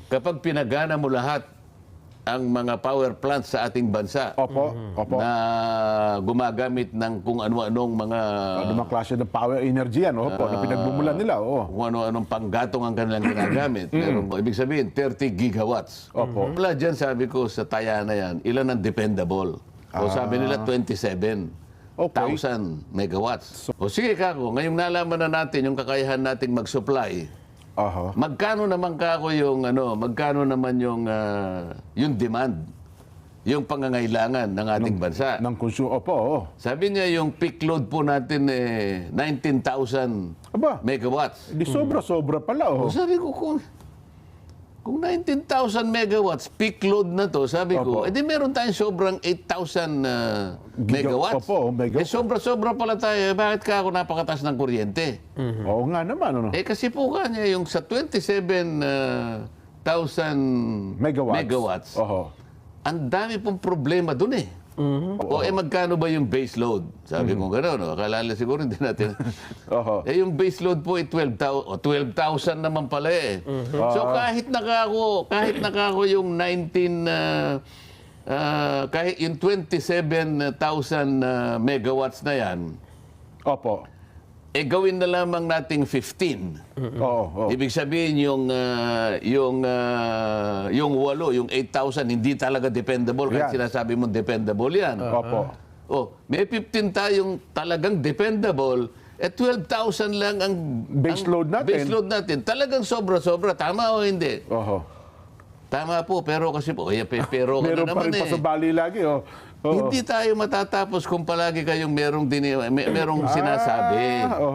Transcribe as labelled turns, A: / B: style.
A: kapag pinagana mo lahat ang mga power plants sa ating bansa
B: Opo, opo.
A: na gumagamit ng kung ano-anong mga
B: Anumang klase ng power energy yan, opo, na pinagmumulan nila, oo.
A: kung ano-anong panggatong ang kanilang ginagamit. Pero ibig sabihin, 30 gigawatts.
B: Opo.
A: Wala dyan, sabi ko, sa taya na yan, ilan ang dependable? O sabi nila, 27,000
B: Okay.
A: megawatts. O sige, Kako, ngayong nalaman na natin yung kakayahan nating mag-supply,
B: Aha.
A: magkano naman, Kako, magkano naman yung demand, yung pangangailangan ng ating bansa?
B: Ng opo, oo.
A: Sabi niya, yung peak load po natin 19,000
B: Aba,
A: megawatts.
B: di sobra-sobra pala, oh.
A: Sabi ko, kung 19,000 megawatts, peak load na to, sabi ko,
B: Opo.
A: edi meron tayong sobrang 8,000 megawatts.
B: Opo, megawatt.
A: Sobra-sobra pala tayo. Bakit ka ako napakataas ng kuryente?
B: Oo nga naman, ano.
A: Kasi po kanya yung sa 27,000 megawatts,
B: Oho.
A: ang dami pong problema dun eh. Magkano ba yung base load? Sabi ko gano'n, no? Akala nila siguro hindi natin.
B: Oho.
A: Yung base load po ay 12,000 naman pala eh. So kahit nakako yung 19 kahit yung 27,000 megawatts na yan,
B: Opo.
A: gawin na lamang nating 15.
B: Oo, oo.
A: Ibig sabihin yung 8,000, yung 8,000 hindi talaga dependable kahit
B: Yan.
A: sinasabi mo dependable yan.
B: Opo.
A: May 15 tayong talagang dependable, 12,000 lang ang
B: Base load natin.
A: Base load natin. Talagang sobra-sobra. Tama o hindi?
B: Oho.
A: Tama po, pero kasi po, pero ka
B: Meron
A: na
B: pa
A: naman
B: rin pasabali lagi, oh. Oo.
A: Hindi tayo matatapos kung palagi kayong merong sinasabi.
B: Oho.